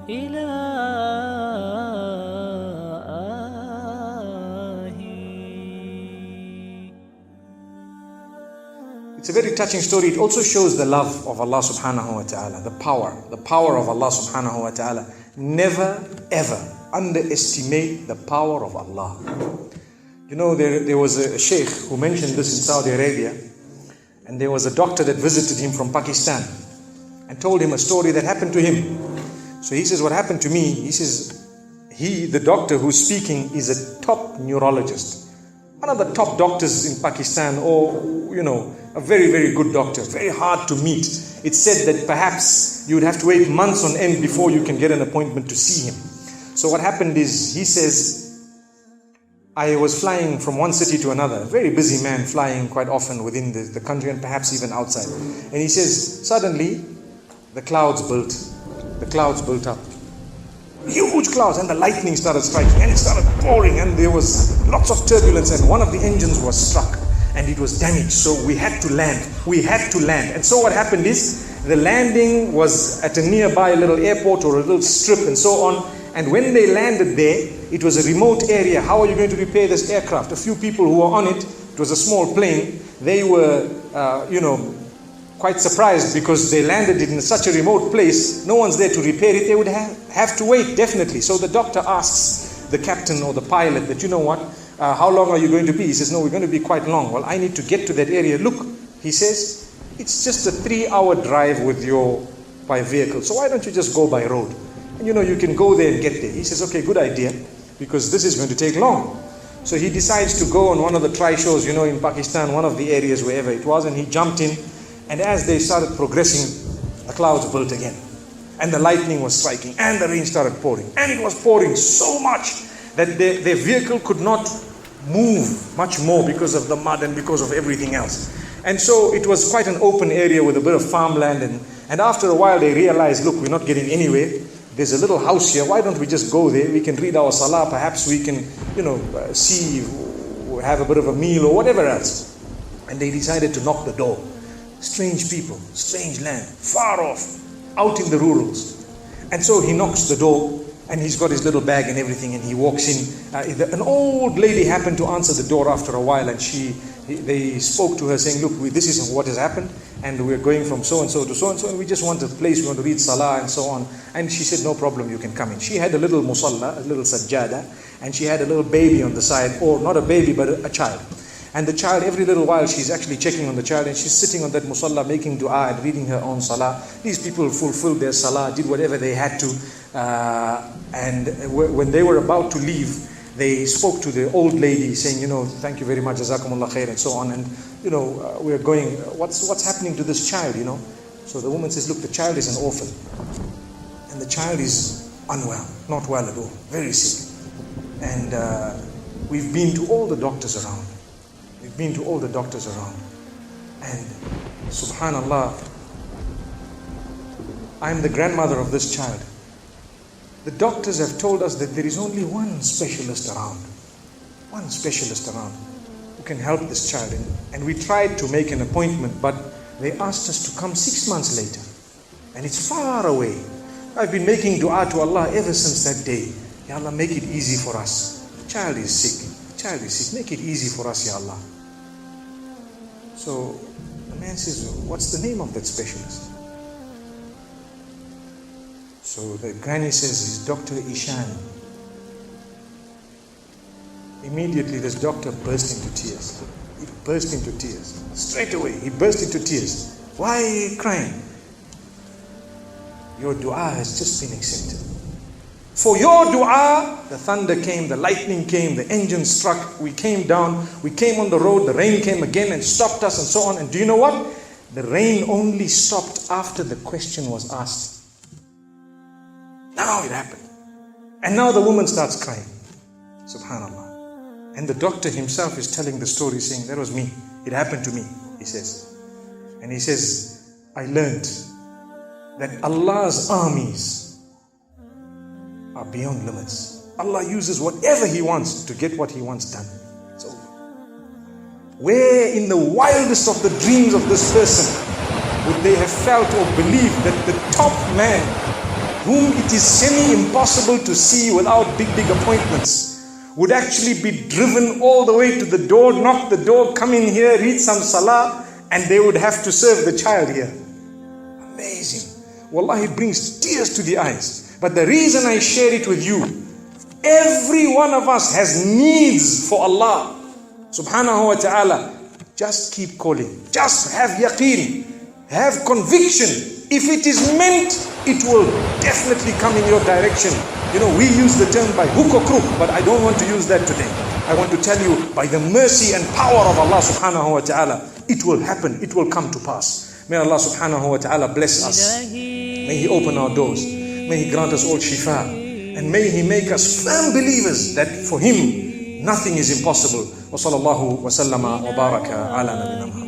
It's a very touching story. It also shows the love of Allah Subhanahu Wata'ala, the power of Allah Subhanahu Wata'ala. Never ever underestimate the power of Allah. You know, there was a sheikh who mentioned this in Saudi Arabia, and there was a doctor that visited him from Pakistan and told him a story that happened to him. So he says, what happened to me? He says, the doctor who's speaking is a top neurologist, one of the top doctors in Pakistan, or, you know, a very, very good doctor, very hard to meet. It's said that perhaps you would have to wait months on end before you can get an appointment to see him. So what happened is, he says, I was flying from one city to another, a very busy man, flying quite often within the country and perhaps even outside. And he says, suddenly the clouds built up. Huge clouds, and the lightning started striking, and it started pouring, and there was lots of turbulence, and one of the engines was struck and it was damaged. So we had to land. And so what happened is, the landing was at a nearby little airport or a little strip and so on. And when they landed there, it was a remote area. How are you going to repair this aircraft? A few people who were on it, it was a small plane, they were, quite surprised because they landed it in such a remote place. No one's there to repair it. They would have to wait, definitely. So the doctor asks the captain or the pilot that, you know what, how long are you going to be? He says, no, we're going to be quite long. Well, I need to get to that area. Look, he says, it's just a 3-hour drive by vehicle. So why don't you just go by road? And you can go there and get there. He says, okay, good idea, because this is going to take long. So he decides to go on one of the try-shows, in Pakistan, one of the areas, wherever it was, and he jumped in. And as they started progressing, the clouds built again. And the lightning was striking, and the rain started pouring. And it was pouring so much that their vehicle could not move much more because of the mud and because of everything else. And so it was quite an open area with a bit of farmland. And after a while they realized, look, we're not getting anywhere. There's a little house here. Why don't we just go there? We can read our salah. Perhaps we can, see, have a bit of a meal or whatever else. And they decided to knock the door. Strange people, strange land, far off, out in the rurals. And so he knocks the door, and he's got his little bag and everything, and he walks in. An old lady happened to answer the door after a while, and they spoke to her saying, look, this is what has happened, and we're going from so-and-so to so-and-so, and we just want a place, we want to read salah and so on. And she said, no problem, you can come in. She had a little musalla, a little sajjada, and she had a little baby on the side, or not a baby, but a child. And the child, every little while, she's actually checking on the child, and she's sitting on that musalla, making dua and reading her own salah. These people fulfilled their salah, did whatever they had to. And when they were about to leave, they spoke to the old lady saying, thank you very much, jazakumullah khair, and so on. And, we're going, what's happening to this child, So the woman says, look, the child is an orphan. And the child is unwell, not well at all, very sick. And we've been to all the doctors around. And subhanallah, I'm the grandmother of this child. The doctors have told us that there is only one specialist around who can help this child. And we tried to make an appointment, but they asked us to come 6 months later. And it's far away. I've been making dua to Allah ever since that day. Ya Allah, make it easy for us. The child is sick. Make it easy for us, Ya Allah. So the man says, what's the name of that specialist? So the granny says, he's Dr. Ishan. Immediately this doctor burst into tears. He burst into tears. Straight away, he burst into tears. Why are you crying? Your dua has just been accepted. For your dua, the thunder came, the lightning came, the engine struck, we came down, we came on the road, the rain came again and stopped us and so on. And do you know what? The rain only stopped after the question was asked. Now it happened. And now the woman starts crying. Subhanallah. And the doctor himself is telling the story, saying, that was me. It happened to me, he says. And he says, I learned that Allah's armies are beyond limits. Allah uses whatever He wants to get what He wants done. It's over. Where in the wildest of the dreams of this person would they have felt or believed that the top man whom it is semi-impossible to see without big appointments, would actually be driven all the way to the door, knock the door, come in here, read some salah, and they would have to serve the child here. Amazing. Wallahi, it brings tears to the eyes. But the reason I share it with you, every one of us has needs for Allah Subhanahu wa Ta'ala. Just keep calling. Just have yaqeen. Have conviction. If it is meant, it will definitely come in your direction. You know, we use the term by hook or crook, but I don't want to use that today. I want to tell you, by the mercy and power of Allah Subhanahu wa Ta'ala, it will happen. It will come to pass. May Allah Subhanahu wa Ta'ala bless us. May He open our doors. May He grant us all shifa. And may He make us firm believers that for Him nothing is impossible. Wa sallallahu wa sallama wa baraka ala nabina Muhammad.